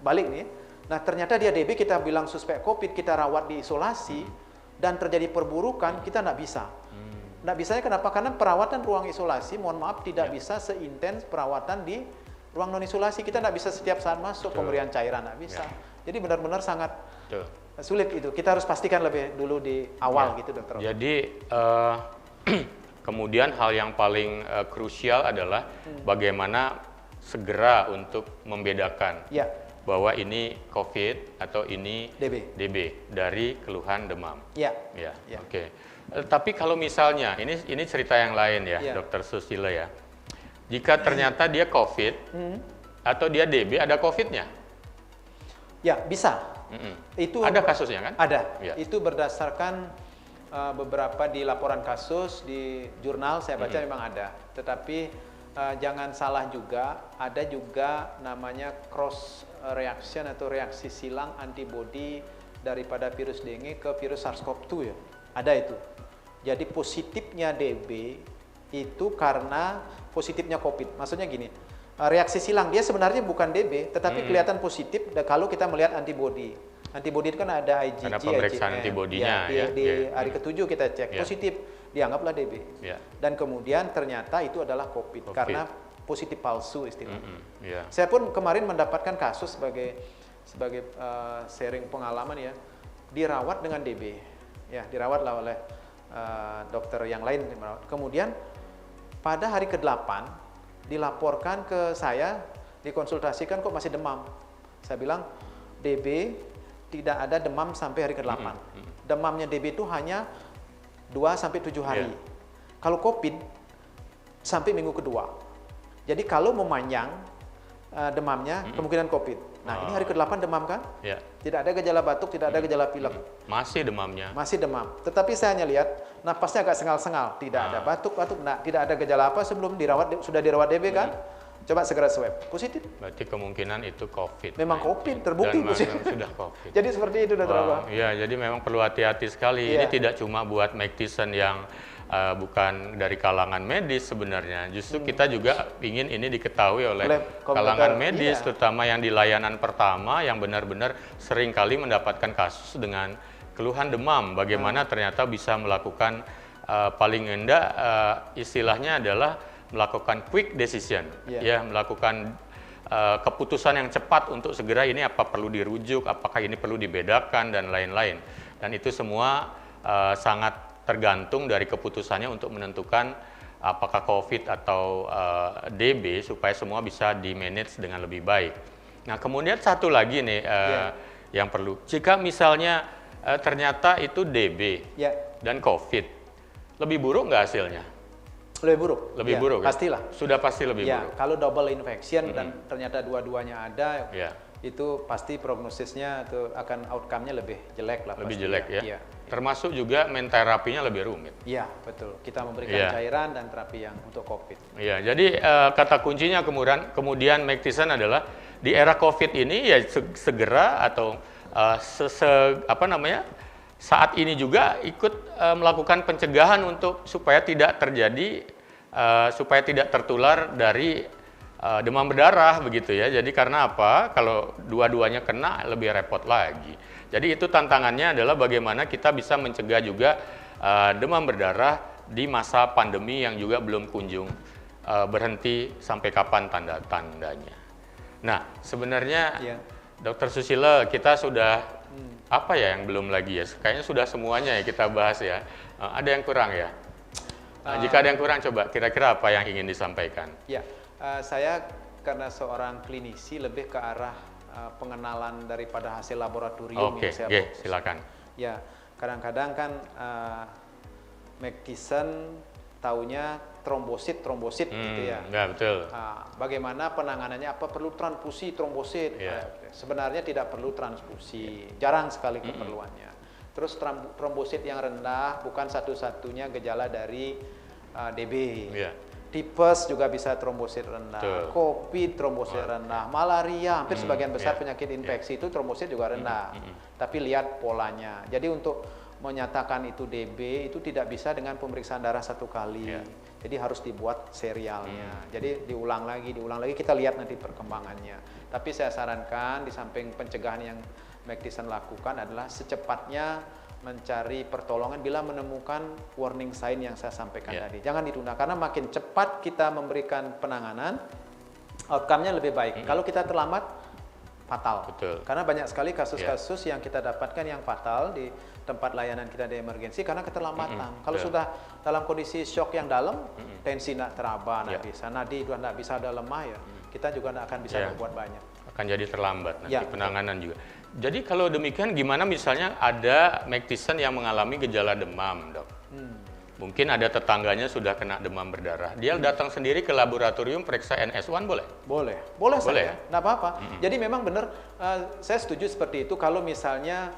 balik nih. Nah, ternyata dia DB, kita bilang suspek COVID, kita rawat di isolasi, dan terjadi perburukan, kita nggak bisa. Nggak bisanya kenapa? Karena perawatan ruang isolasi, mohon maaf, tidak bisa seintens perawatan di ruang non-isolasi. Kita nggak bisa setiap saat masuk pemberian cairan, nggak bisa. Jadi benar-benar sangat sulit itu. Kita harus pastikan lebih dulu di awal gitu, dokter. Jadi kemudian hal yang paling krusial adalah bagaimana segera untuk membedakan bahwa ini COVID atau ini DB dari keluhan demam. Oke. Tapi kalau misalnya ini cerita yang lain ya, Dokter Susilo ya. Jika ternyata dia COVID atau dia DB, ada COVID-nya? Ya, bisa. Itu ada kasusnya kan? Ada. Itu berdasarkan beberapa di laporan kasus di jurnal saya baca memang ada. Tetapi jangan salah juga, ada juga namanya cross reaction atau reaksi silang antibodi daripada virus dengue ke virus SARS-CoV-2 ya. Ada itu. Jadi positifnya DB itu karena positifnya COVID. Maksudnya gini, reaksi silang dia sebenarnya bukan DB, tetapi kelihatan positif kalau kita melihat antibodi. Antibodi itu kan ada IgG, karena pemeriksaan antibodinya di hari ke-7 kita cek positif, dianggaplah DB. Dan kemudian ternyata itu adalah COVID. Karena positif palsu istilahnya. Saya pun kemarin mendapatkan kasus sebagai sharing pengalaman ya, dirawat dengan DB. Ya, dirawatlah oleh dokter yang lain. Kemudian pada hari ke-8 dilaporkan ke saya, dikonsultasikan kok masih demam. Saya bilang DB tidak ada demam sampai hari ke-8. Demamnya DB itu hanya 2 sampai 7 hari. Kalau COVID sampai minggu kedua. Jadi kalau memanjang demamnya kemungkinan COVID. Nah, ini hari ke-8 demam kan? Tidak ada gejala batuk, tidak ada gejala pilek. Masih demamnya. Masih demam. Tetapi saya hanya lihat napasnya agak sengal-sengal, tidak ada batuk-batuk, tidak ada gejala apa sebelum sudah dirawat DB kan? Coba segera swab, positif. Berarti kemungkinan itu COVID. Memang COVID, terbukti positif. Sudah COVID. Jadi seperti itu, Dr. Abah. Iya, jadi memang perlu hati-hati sekali. Ini tidak cuma buat Mike Tyson yang bukan dari kalangan medis sebenarnya. Justru kita juga ingin ini diketahui oleh kalangan medis, terutama yang di layanan pertama yang benar-benar sering kali mendapatkan kasus dengan keluhan demam. Bagaimana ternyata bisa melakukan paling rendah istilahnya adalah melakukan quick decision, melakukan keputusan yang cepat untuk segera ini apa perlu dirujuk, apakah ini perlu dibedakan dan lain-lain. Dan itu semua sangat tergantung dari keputusannya untuk menentukan apakah COVID atau DB supaya semua bisa di-manage dengan lebih baik. Nah, kemudian satu lagi nih yang perlu, jika misalnya ternyata itu DB dan COVID, lebih buruk nggak hasilnya? Lebih buruk. Lebih buruk. Pastilah. Sudah pasti lebih buruk. Kalau double infection dan ternyata dua-duanya ada, itu pasti prognosisnya atau akan outcome-nya lebih jelek lah. Lebih jelek ya. Termasuk juga main terapinya lebih rumit. Iya, betul. Kita memberikan cairan dan terapi yang untuk COVID. Iya, jadi kata kuncinya kemudian Mike Tyson adalah di era COVID ini ya segera atau saat ini juga ikut melakukan pencegahan untuk supaya tidak terjadi supaya tidak tertular dari demam berdarah begitu ya. Jadi karena apa? Kalau dua-duanya kena lebih repot lagi. Jadi itu tantangannya adalah bagaimana kita bisa mencegah juga demam berdarah di masa pandemi yang juga belum kunjung berhenti sampai kapan tanda-tandanya. Nah, sebenarnya Dokter Susilo, kita sudah apa ya yang belum lagi ya? Kayaknya sudah semuanya ya kita bahas ya. Ada yang kurang ya? Jika ada yang kurang, coba kira-kira apa yang ingin disampaikan? Ya, saya karena seorang klinisi lebih ke arah pengenalan daripada hasil laboratorium. Oke, silakan. Ya, kadang-kadang kan McKesson taunya trombosit gitu ya. Ya, betul. Bagaimana penanganannya? Apa perlu transfusi trombosit? Sebenarnya tidak perlu transfusi, jarang sekali keperluannya. Terus trombosit yang rendah bukan satu-satunya gejala dari DB. Tipes juga bisa trombosit rendah, COVID trombosit rendah, malaria, hampir sebagian besar penyakit infeksi itu trombosit juga rendah. Tapi lihat polanya. Jadi untuk menyatakan itu DB itu tidak bisa dengan pemeriksaan darah satu kali. Jadi harus dibuat serialnya. Jadi diulang lagi, kita lihat nanti perkembangannya. Tapi saya sarankan di samping pencegahan yang McKesson lakukan adalah secepatnya mencari pertolongan bila menemukan warning sign yang saya sampaikan tadi. Jangan ditunda karena makin cepat kita memberikan penanganan, outcome-nya lebih baik. Kalau kita terlambat, fatal. Karena banyak sekali kasus-kasus yang kita dapatkan yang fatal di tempat layanan kita di emergensi karena keterlambatan. Kalau sudah dalam kondisi shock yang dalam, tensi tidak teraba, tidak bisa, nadi juga tidak bisa, ada lemah ya, kita juga tidak akan bisa berbuat banyak. Akan jadi terlambat nanti penanganan juga. Jadi kalau demikian gimana misalnya ada McKesson yang mengalami gejala demam, Dok? Mungkin ada tetangganya sudah kena demam berdarah. Dia datang sendiri ke laboratorium periksa NS1 boleh? Boleh saja, tidak apa-apa. Jadi memang benar, saya setuju seperti itu kalau misalnya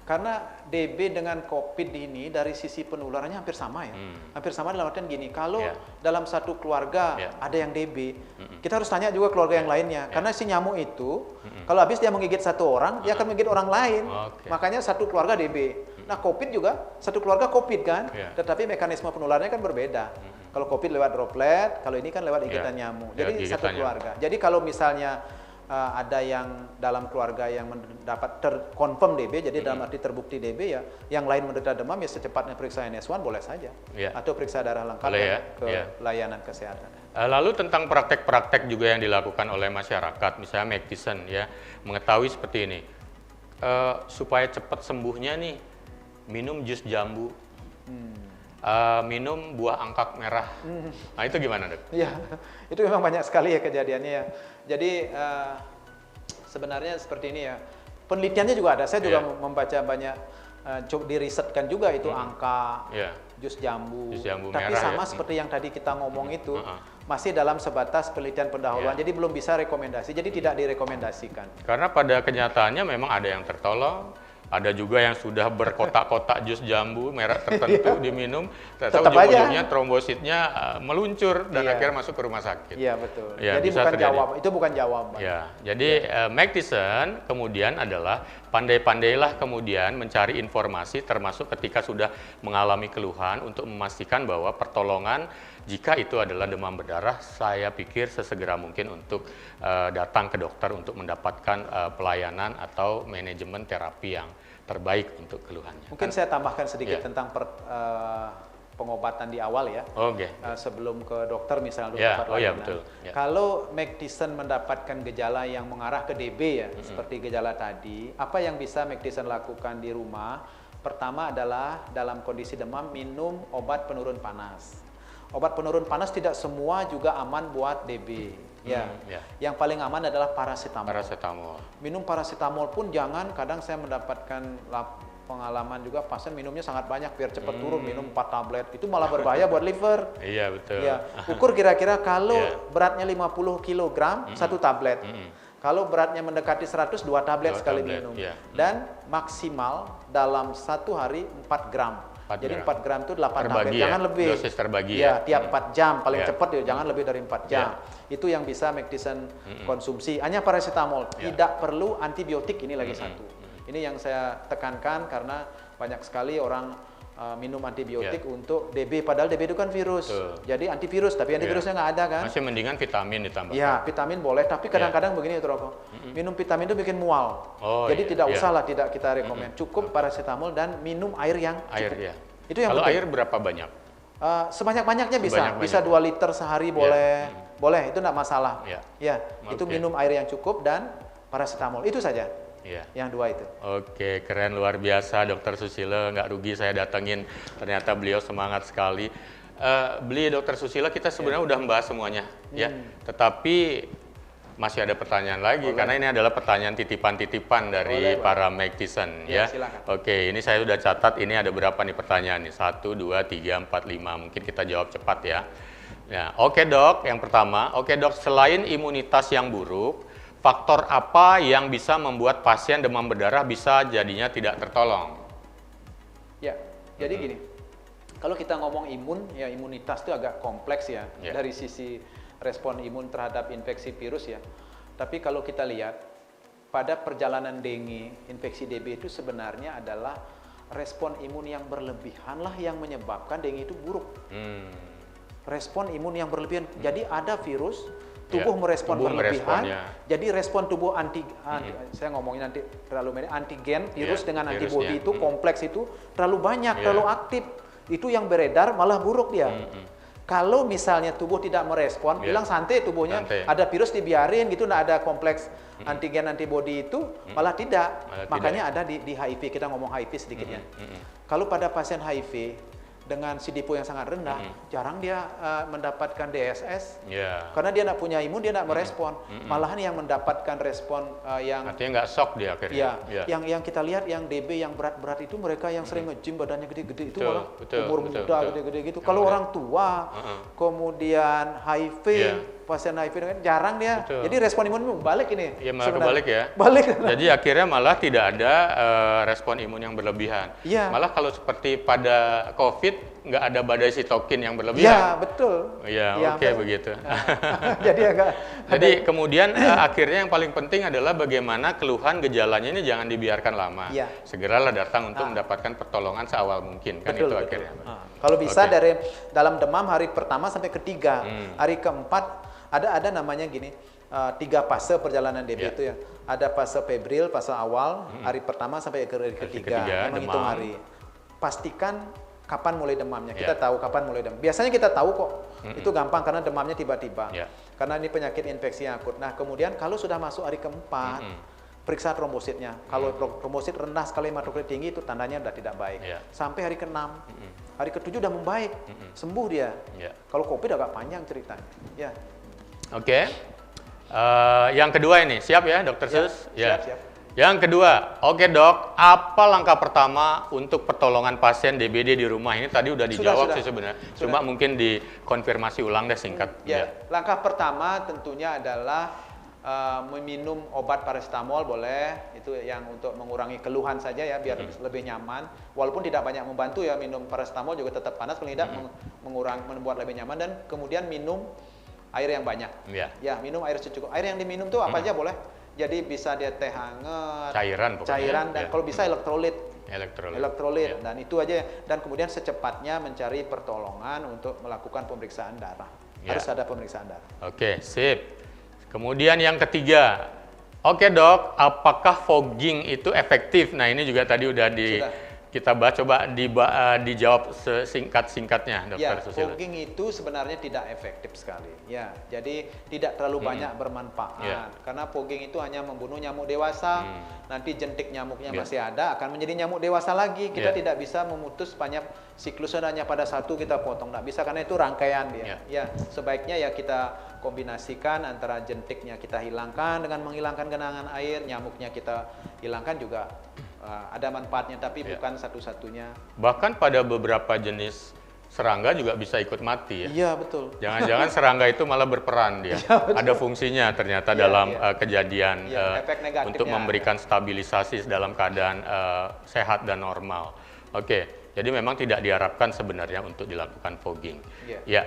karena DB dengan COVID ini dari sisi penularannya hampir sama ya. Hampir sama dalam artian gini, kalau dalam satu keluarga ada yang DB, kita harus tanya juga keluarga yang lainnya. Karena si nyamuk itu, kalau habis dia menggigit satu orang, dia akan menggigit orang lain. Makanya satu keluarga DB. Nah COVID juga, satu keluarga COVID kan, tetapi mekanisme penularannya kan berbeda. Kalau COVID lewat droplet, kalau ini kan lewat gigitan nyamuk. Jadi satu keluarga. Jadi kalau misalnya ada yang dalam keluarga yang mendapat terkonfirm DB, jadi dalam arti terbukti DB ya, yang lain menderita demam ya secepatnya periksa NS1 boleh saja, atau periksa darah lengkap ke layanan kesehatan. Lalu tentang praktek-praktek juga yang dilakukan oleh masyarakat, misalnya McKesson ya, mengetahui seperti ini, supaya cepat sembuhnya nih, minum jus jambu, minum buah angkak merah. Nah itu gimana, Dok? Iya, itu memang banyak sekali ya kejadiannya ya. Jadi sebenarnya seperti ini ya, penelitiannya juga ada. Saya juga membaca banyak, dirisetkan juga itu angka, jus jambu. Tapi merah, sama seperti yang tadi kita ngomong itu, masih dalam sebatas penelitian pendahuluan. Jadi belum bisa rekomendasi, jadi tidak direkomendasikan. Karena pada kenyataannya memang ada yang tertolong, ada juga yang sudah berkotak-kotak jus jambu merah tertentu diminum, tetap ujung-ujungnya trombositnya meluncur dan akhirnya masuk ke rumah sakit. Iya betul. Ya, jadi bukan jawaban, itu bukan jawaban. Ya, jadi McKesson kemudian adalah pandai-pandailah kemudian mencari informasi termasuk ketika sudah mengalami keluhan untuk memastikan bahwa pertolongan jika itu adalah demam berdarah, saya pikir sesegera mungkin untuk datang ke dokter untuk mendapatkan pelayanan atau manajemen terapi yang terbaik untuk keluhannya. Mungkin saya tambahkan sedikit tentang pengobatan di awal ya. Sebelum ke dokter misalnya. Betul. Kalau McKesson mendapatkan gejala yang mengarah ke DB ya, seperti gejala tadi, apa yang bisa McKesson lakukan di rumah? Pertama adalah dalam kondisi demam minum obat penurun panas. Obat penurun panas tidak semua juga aman buat DB. Yang paling aman adalah paracetamol. Minum paracetamol pun jangan, kadang saya mendapatkan pengalaman juga pasien minumnya sangat banyak biar cepat turun, minum 4 tablet. Itu malah berbahaya buat liver. Iya, betul. Ukur kira-kira kalau beratnya 50 kg, 1 tablet. Kalau beratnya mendekati 100, 2 tablet sekali minum. Dan maksimal dalam 1 hari 4 gram. Jadi gram. 4 gram itu 8 tablet, Terbagi jangan ya? lebih. Dosis terbagi ya. ya? Tiap 4 jam, paling Ya. cepat ya, jangan lebih dari 4 jam. Itu yang bisa medicine konsumsi. Hanya paracetamol, tidak perlu antibiotik, ini lagi satu. Ini yang saya tekankan karena banyak sekali orang minum antibiotik untuk DB, padahal DB itu kan virus. Jadi antivirus, tapi antivirusnya nggak ada kan? Masih mendingan vitamin ditambahkan. Ya, vitamin boleh, tapi kadang-kadang begini itu Roko. Minum vitamin itu bikin mual. Jadi tidak usah lah, tidak kita rekomend. Cukup paracetamol dan minum air yang cukup. Ya. Itu yang Kalau penting. air berapa banyak? Sebanyak-banyaknya bisa. Sebanyak-banyaknya. Bisa 2 liter sehari boleh. Boleh, itu enggak masalah. Ya, itu Oke. minum air yang cukup dan paracetamol. Itu saja. Yang 2 itu. Oke, keren, luar biasa Dokter Susilo. Nggak rugi saya datengin, ternyata beliau semangat sekali. Beli Dokter Susilo, kita sebenarnya udah membahas semuanya, ya. Tetapi masih ada pertanyaan lagi, karena ini adalah pertanyaan titipan-titipan dari para Magtician, ya. Silakan. Oke, ini saya sudah catat, ini ada berapa nih pertanyaan nih? 1, 2, 3, 4, 5. Mungkin kita jawab cepat ya. Oke dok, yang pertama, oke dok, selain imunitas yang buruk, faktor apa yang bisa membuat pasien demam berdarah bisa jadinya tidak tertolong? Ya, jadi gini. Kalau kita ngomong imun, ya imunitas itu agak kompleks ya. Dari sisi respon imun terhadap infeksi virus ya. Tapi kalau kita lihat, pada perjalanan dengue, infeksi DB itu sebenarnya adalah respon imun yang berlebihan lah yang menyebabkan dengue itu buruk. Respon imun yang berlebihan. Jadi ada virus, tubuh merespon berlebihan, jadi respon tubuh saya ngomongin nanti terlalu antigen, virus dengan antibodi itu kompleks itu terlalu banyak, terlalu aktif, itu yang beredar malah buruk dia. Kalau misalnya tubuh tidak merespon, bilang santai tubuhnya, ada virus dibiarin gitu, tidak ada kompleks antigen antibodi itu, malah tidak. Makanya ada di HIV, kita ngomong HIV sedikitnya. Kalau pada pasien HIV, dengan CD4 yang sangat rendah, jarang dia mendapatkan DSS, karena dia tidak punya imun, dia tidak merespon. Malahan yang mendapatkan respon yang artinya nggak shock dia akhirnya. Yang kita lihat yang DB yang berat-berat itu mereka yang sering nge-gym badannya gede-gede itu malah umur muda gede-gede gitu. Kalau orang tua, kemudian HIV, pasien HIV kan jarang dia. Jadi respon imun balik ini. Iya, malah kebalik ya. Balik. Jadi akhirnya malah tidak ada respon imun yang berlebihan. Malah kalau seperti pada COVID nggak ada badai sitokin yang berlebihan. Iya, betul. Iya, oke begitu. Jadi agak. Jadi kemudian akhirnya yang paling penting adalah bagaimana keluhan gejalanya ini jangan dibiarkan lama. Segeralah datang untuk mendapatkan pertolongan seawal mungkin, kan itu akhirnya. Kalau bisa dari dalam demam hari pertama sampai ketiga, hari keempat ada namanya gini, 3 fase perjalanan DB itu ya. Ada fase febril, fase awal, hari pertama sampai ke hari ketiga, menghitung hari. Pastikan kapan mulai demamnya. Kita tahu kapan mulai demam. Biasanya kita tahu kok. Itu gampang karena demamnya tiba-tiba. Karena ini penyakit infeksi yang akut. Nah, kemudian kalau sudah masuk hari keempat, periksa trombositnya. Kalau trombosit rendah sekali, hematokrit tinggi, itu tandanya sudah tidak baik. Sampai hari ke-6, hari ke-7 sudah membaik, sembuh dia. Kalau COVID agak panjang ceritanya. Oke. Yang kedua ini, siap ya Dokter Sus? Siap. Yang kedua, oke dok, apa langkah pertama untuk pertolongan pasien DBD di rumah? Ini tadi udah dijawab sih sebenarnya, cuma mungkin dikonfirmasi ulang deh singkat. Langkah pertama tentunya adalah meminum obat paracetamol boleh, itu yang untuk mengurangi keluhan saja ya, biar lebih nyaman. Walaupun tidak banyak membantu ya, minum paracetamol juga tetap panas, paling tidak membuat lebih nyaman. Dan kemudian minum air yang banyak. Minum air secukupnya. Air yang diminum tuh apa aja boleh. Jadi bisa dia teh hangat, cairan dan kalau bisa elektrolit, dan itu aja. Dan kemudian secepatnya mencari pertolongan untuk melakukan pemeriksaan darah. Harus ada pemeriksaan darah. Oke, sip. Kemudian yang ketiga, oke dok, apakah fogging itu efektif? Nah ini juga tadi udah kita bahas, coba dijawab sesingkat-singkatnya Dokter Susilo. Fogging itu sebenarnya tidak efektif sekali. Jadi tidak terlalu banyak bermanfaat. Karena fogging itu hanya membunuh nyamuk dewasa. Nanti jentik nyamuknya masih ada, akan menjadi nyamuk dewasa lagi. Kita tidak bisa memutus banyak siklusnya hanya pada satu kita potong. Tidak bisa karena itu rangkaian dia. Sebaiknya ya kita kombinasikan antara jentiknya kita hilangkan dengan menghilangkan genangan air, nyamuknya kita hilangkan juga. Ada manfaatnya, tapi bukan satu-satunya. Bahkan pada beberapa jenis serangga juga bisa ikut mati ya? Iya, betul. Jangan-jangan serangga itu malah berperan dia. Ada fungsinya ternyata dalam kejadian untuk memberikan stabilisasi dalam keadaan sehat dan normal. Oke, Jadi memang tidak diharapkan sebenarnya untuk dilakukan fogging. Iya. Ya,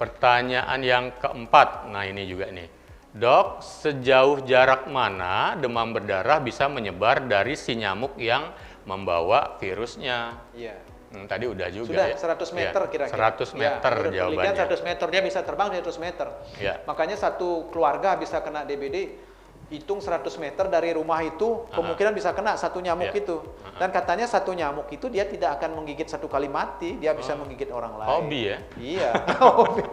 pertanyaan yang keempat, nah ini juga nih. Dok, sejauh jarak mana demam berdarah bisa menyebar dari si nyamuk yang membawa virusnya? Iya. Tadi udah juga Sudah ya. 100 meter Ya, kira-kira. 100 meter menurut jawabannya. penelitian 100 meter, dia bisa terbang 100 meter. Ya. Makanya satu keluarga bisa kena DBD, hitung 100 meter dari rumah itu, kemungkinan bisa kena satu nyamuk Ya. itu. Dan katanya satu nyamuk itu dia tidak akan menggigit satu kali mati, dia bisa menggigit orang lain. Hobi ya? Iya, hobi.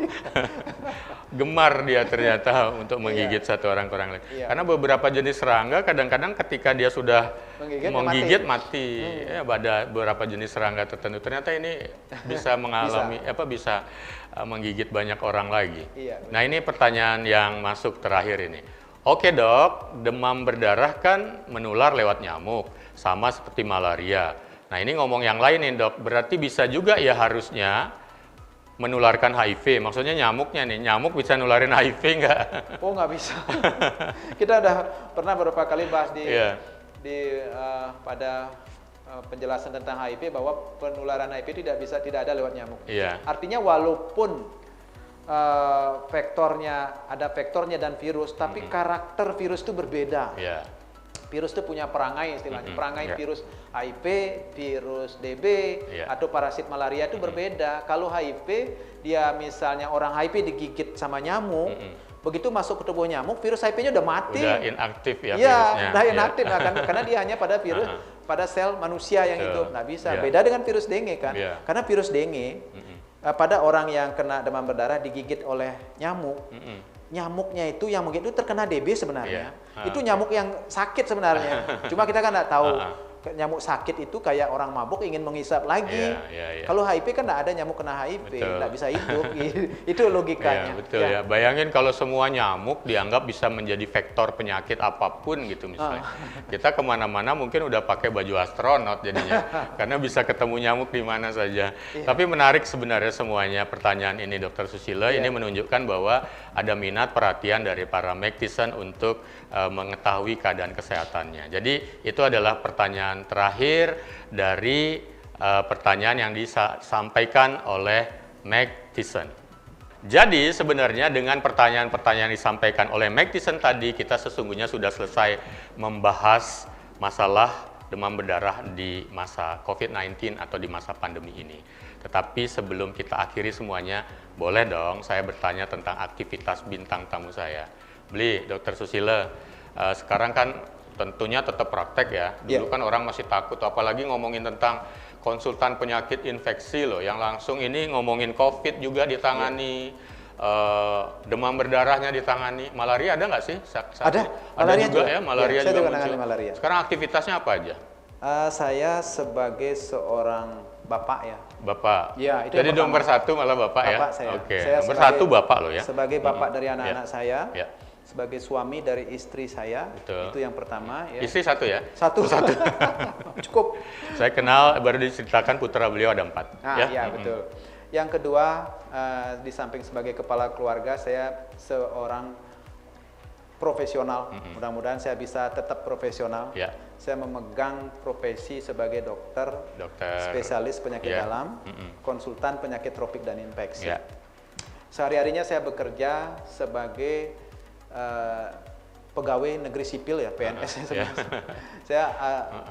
Gemar dia ternyata untuk menggigit satu orang ke orang lain. Iya. Karena beberapa jenis serangga kadang-kadang ketika dia sudah Menggigit, menggigit mati. Ya, pada beberapa jenis serangga tertentu ternyata ini bisa mengalami bisa menggigit banyak orang lagi. Iya. Nah, ini pertanyaan yang masuk terakhir ini. Oke, Dok, demam berdarah kan menular lewat nyamuk, sama seperti malaria. Nah, ini ngomong yang lain nih, Dok. Berarti bisa juga ya harusnya menularkan HIV. Maksudnya nyamuknya nih, nyamuk bisa nularin HIV nggak? Oh, nggak bisa. Kita udah pernah beberapa kali bahas pada penjelasan tentang HIV bahwa penularan HIV tidak ada lewat nyamuk. Iya. Artinya walaupun ada vektornya dan virus, tapi karakter virus itu berbeda. Iya. Virus itu punya perangai istilahnya. Perangai virus HIV, virus DB, atau parasit malaria itu berbeda. Kalau HIV, dia misalnya orang HIV digigit sama nyamuk, begitu masuk ke tubuh nyamuk, virus HIV-nya udah mati. Udah inaktif ya Iya, virusnya. udah inaktif. Nah, karena dia hanya pada virus, pada sel manusia yang itu. Nggak bisa. Iya. Beda dengan virus dengue kan. Iya. Karena virus dengue, pada orang yang kena demam berdarah digigit oleh nyamuk, nyamuknya itu yang mungkin itu terkena DB sebenarnya. Itu nyamuk yang sakit sebenarnya. Cuma kita kan nggak tahu. Nyamuk sakit itu kayak orang mabuk ingin menghisap lagi. Kalau HIV kan nggak ada nyamuk kena HIV, nggak bisa hidup. Itu logikanya. Betul ya. Bayangin kalau semua nyamuk dianggap bisa menjadi vektor penyakit apapun gitu misalnya. Kita kemana-mana mungkin udah pakai baju astronot jadinya, karena bisa ketemu nyamuk di mana saja. Tapi menarik sebenarnya semuanya pertanyaan ini, Dr. Susilo. Ini menunjukkan bahwa ada minat perhatian dari para medicine untuk mengetahui keadaan kesehatannya. Jadi itu adalah pertanyaan terakhir dari pertanyaan yang disampaikan oleh Meg Thiessen. Jadi sebenarnya dengan pertanyaan-pertanyaan disampaikan oleh Meg Thiessen tadi, kita sesungguhnya sudah selesai membahas masalah demam berdarah di masa COVID-19 atau di masa pandemi ini. Tetapi sebelum kita akhiri semuanya, boleh dong saya bertanya tentang aktivitas bintang tamu saya. Dr. Susilo, sekarang kan tentunya tetap praktek ya. Dulu kan orang masih takut, apalagi ngomongin tentang konsultan penyakit infeksi loh, yang langsung ini ngomongin COVID juga ditangani, demam berdarahnya ditangani, malaria ada nggak sih? Ada malaria juga ya, malaria saya juga nangani muncul. malaria. Sekarang aktivitasnya apa aja? Saya sebagai seorang bapak ya. Bapak. Ya, itu jadi yang nomor satu malah bapak ya. Bapak saya. Oke. Saya Nomor sebagai- satu bapak loh ya. Sebagai bapak dari anak-anak saya, sebagai suami dari istri saya, Betul. itu yang pertama. Ya. Istri satu ya? Satu. Cukup. Saya kenal, baru diceritakan putra beliau ada 4. Iya, betul. Yang kedua, di samping sebagai kepala keluarga, saya seorang profesional. Mudah-mudahan saya bisa tetap profesional. Ya. Saya memegang profesi sebagai dokter spesialis penyakit dalam, konsultan penyakit tropik dan infeksi. Ya. Sehari-harinya saya bekerja sebagai pegawai negeri sipil ya, PNS. Saya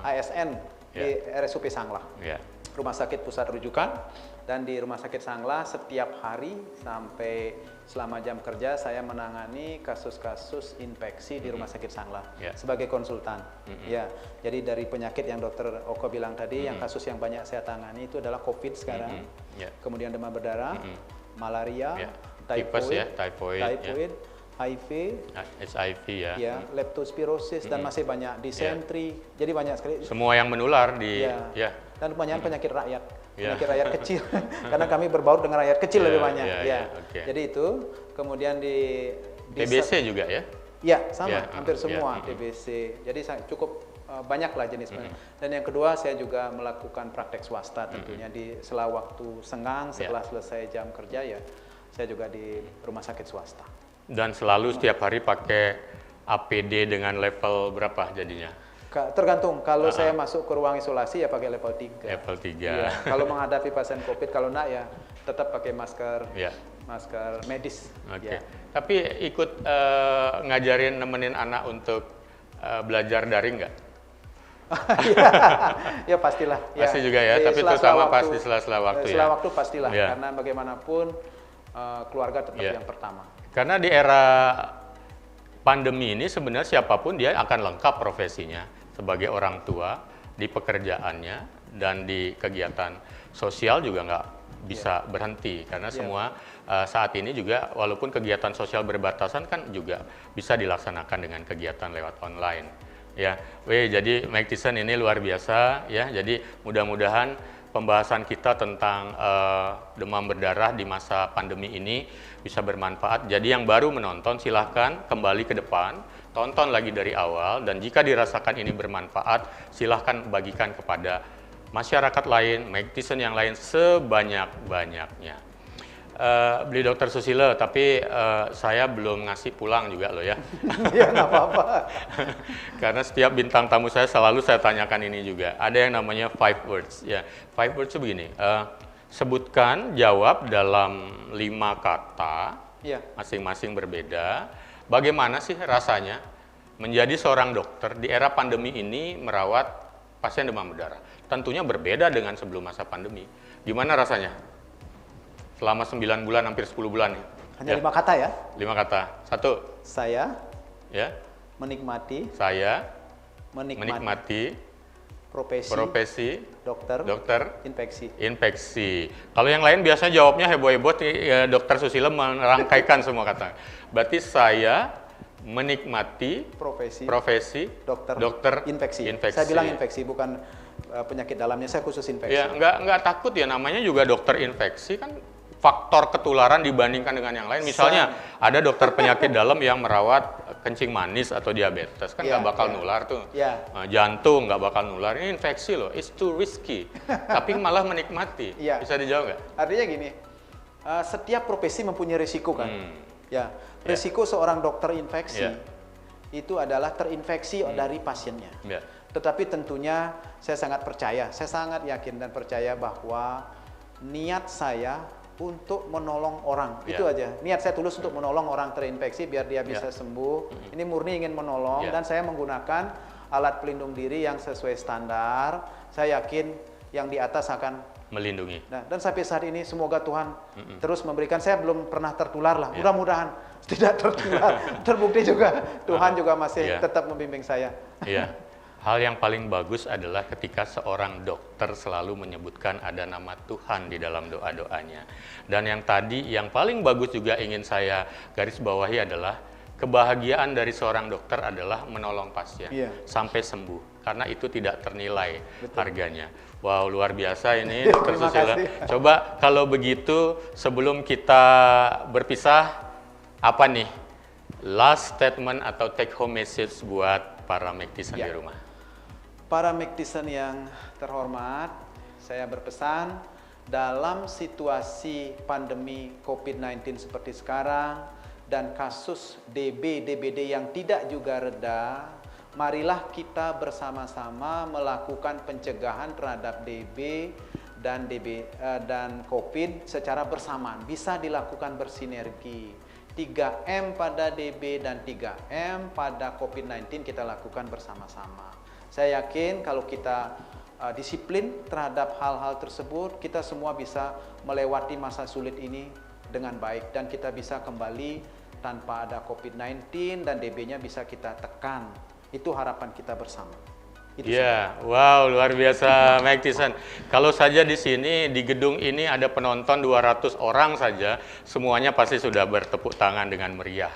ASN di RSUP Sanglah, Rumah Sakit Pusat Rujukan. Dan di Rumah Sakit Sanglah setiap hari sampai selama jam kerja saya menangani kasus-kasus infeksi di Rumah Sakit Sanglah sebagai konsultan. Ya, jadi dari penyakit yang Dokter Oko bilang tadi, yang kasus yang banyak saya tangani itu adalah COVID sekarang, kemudian demam berdarah, malaria, typhoid, HIV, HIV ya, leptospirosis dan masih banyak disentri. Jadi banyak sekali. Semua yang menular di dan banyak penyakit rakyat. Penyakit rakyat kecil, karena kami berbaur dengan rakyat kecil lebih banyak. Jadi itu, kemudian di TBC juga ya? Ya, sama, hampir semua TBC. Jadi cukup banyak lah jenis. Dan yang kedua, saya juga melakukan praktek swasta tentunya di sela waktu senggang setelah selesai jam kerja ya, saya juga di rumah sakit swasta. Dan selalu setiap hari pakai APD dengan level berapa jadinya? Tergantung, kalau saya masuk ke ruang isolasi ya pakai level 3. Level 3. Ya, kalau menghadapi pasien COVID, kalau enggak ya tetap pakai masker, Ya. masker medis. Oke. Ya. Tapi ikut ngajarin nemenin anak untuk belajar daring nggak? Ya pastilah. Pasti juga ya, tapi terutama pas di sela-sela waktu ya. Sela waktu pastilah, Ya. karena bagaimanapun keluarga tetap Ya. yang pertama. Karena di era pandemi ini sebenarnya siapapun dia akan lengkap profesinya sebagai orang tua di pekerjaannya dan di kegiatan sosial juga nggak bisa berhenti karena semua saat ini juga walaupun kegiatan sosial berbatasan kan juga bisa dilaksanakan dengan kegiatan lewat online ya. Jadi Mike Tyson ini luar biasa ya. Jadi mudah-mudahan pembahasan kita tentang demam berdarah di masa pandemi ini bisa bermanfaat. Jadi yang baru menonton silahkan kembali ke depan, tonton lagi dari awal, dan jika dirasakan ini bermanfaat, silahkan bagikan kepada masyarakat lain, Mike Tyson yang lain sebanyak-banyaknya. Beli Dokter Susilo, tapi saya belum ngasih pulang juga loh ya. Ya nggak apa-apa. Karena setiap bintang tamu saya selalu saya tanyakan ini juga. Ada yang namanya 5 words. Ya, 5 words itu begini. Sebutkan, jawab dalam 5 kata, Ya. masing-masing berbeda. Bagaimana sih rasanya menjadi seorang dokter di era pandemi ini merawat pasien demam berdarah? Tentunya berbeda dengan sebelum masa pandemi. Gimana rasanya? Selama 9 bulan, hampir 10 bulan nih. Hanya 5 kata ya. 5 kata. 1, Saya ya. menikmati profesi dokter infeksi. Kalau yang lain biasanya jawabnya heboh-heboh, ya, Dokter Susilo merangkaikan semua kata. Berarti saya menikmati profesi dokter infeksi. Saya bilang infeksi, bukan penyakit dalamnya, saya khusus infeksi. Ya, nggak takut ya, namanya juga dokter infeksi kan faktor ketularan dibandingkan dengan yang lain. Misalnya ada dokter penyakit dalam yang merawat kencing manis atau diabetes, kan nggak bakal nular tuh. Jantung nggak bakal nular, ini infeksi loh, it's too risky. Tapi malah menikmati. Bisa dijawab nggak? Artinya gini, setiap profesi mempunyai risiko kan. Ya, risiko seorang dokter infeksi itu adalah terinfeksi dari pasiennya. Tetapi tentunya saya sangat percaya, saya sangat yakin dan percaya bahwa niat saya untuk menolong orang, itu aja. Niat saya tulus untuk menolong orang terinfeksi biar dia bisa sembuh. Ini murni ingin menolong dan saya menggunakan alat pelindung diri yang sesuai standar. Saya yakin yang di atas akan melindungi. Nah, dan sampai saat ini semoga Tuhan terus memberikan. Saya belum pernah tertular lah. Mudah-mudahan tidak tertular. Terbukti juga Tuhan juga masih tetap membimbing saya. Hal yang paling bagus adalah ketika seorang dokter selalu menyebutkan ada nama Tuhan di dalam doa-doanya. Dan yang tadi, yang paling bagus juga ingin saya garis bawahi adalah kebahagiaan dari seorang dokter adalah menolong pasien sampai sembuh. Karena itu tidak ternilai harganya. Wow, luar biasa ini Dokter Susilo. Coba kalau begitu, sebelum kita berpisah, apa nih last statement atau take home message buat para Mike Tyson di rumah? Para Mike Tyson yang terhormat, saya berpesan dalam situasi pandemi COVID-19 seperti sekarang dan kasus DBD yang tidak juga reda, marilah kita bersama-sama melakukan pencegahan terhadap DB dan COVID secara bersamaan. Bisa dilakukan bersinergi. 3M pada DB dan 3M pada COVID-19 kita lakukan bersama-sama. Saya yakin kalau kita disiplin terhadap hal-hal tersebut, kita semua bisa melewati masa sulit ini dengan baik dan kita bisa kembali tanpa ada COVID-19 dan DB-nya bisa kita tekan. Itu harapan kita bersama. Wow, luar biasa Mike Tyson. Kalau saja di sini, di gedung ini ada penonton 200 orang saja, semuanya pasti sudah bertepuk tangan dengan meriah.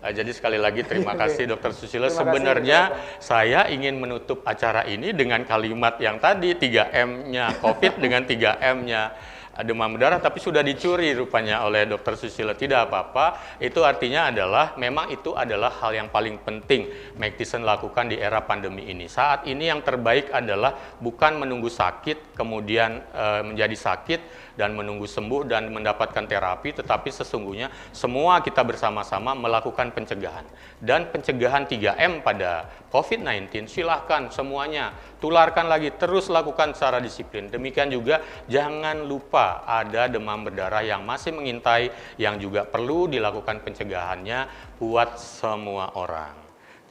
Jadi sekali lagi terima kasih Dokter Susilo. Sebenarnya saya ingin menutup acara ini dengan kalimat yang tadi, 3M-nya COVID dengan 3M-nya demam berdarah, tapi sudah dicuri rupanya oleh Dokter Susilo. Tidak apa-apa, itu artinya adalah memang itu adalah hal yang paling penting Mike Tyson lakukan di era pandemi ini. Saat ini yang terbaik adalah bukan menunggu sakit kemudian menjadi sakit dan menunggu sembuh dan mendapatkan terapi, tetapi sesungguhnya semua kita bersama-sama melakukan pencegahan. Dan pencegahan 3M pada COVID-19 silahkan semuanya tularkan lagi, terus lakukan secara disiplin. Demikian juga jangan lupa ada demam berdarah yang masih mengintai, yang juga perlu dilakukan pencegahannya buat semua orang.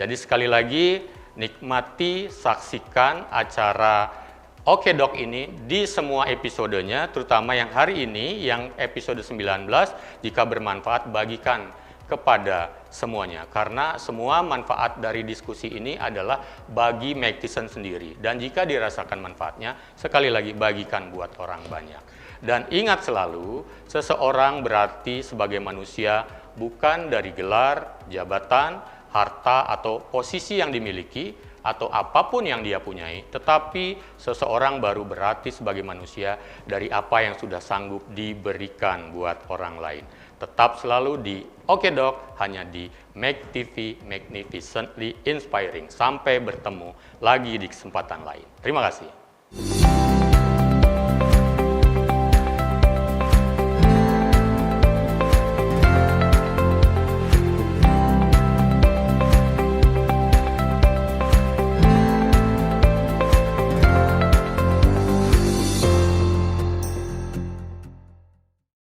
Jadi sekali lagi, nikmati, saksikan acara Oke Dok ini di semua episodenya, terutama yang hari ini, yang episode 19, jika bermanfaat bagikan kepada semuanya. Karena semua manfaat dari diskusi ini adalah bagi Magtisen sendiri. Dan jika dirasakan manfaatnya, sekali lagi bagikan buat orang banyak. Dan ingat selalu, seseorang berarti sebagai manusia bukan dari gelar, jabatan, harta, atau posisi yang dimiliki, atau apapun yang dia punyai, tetapi seseorang baru berarti sebagai manusia dari apa yang sudah sanggup diberikan buat orang lain. Tetap selalu di Oke Dok, hanya di Mag TV, Magnificently Inspiring. Sampai bertemu lagi di kesempatan lain. Terima kasih.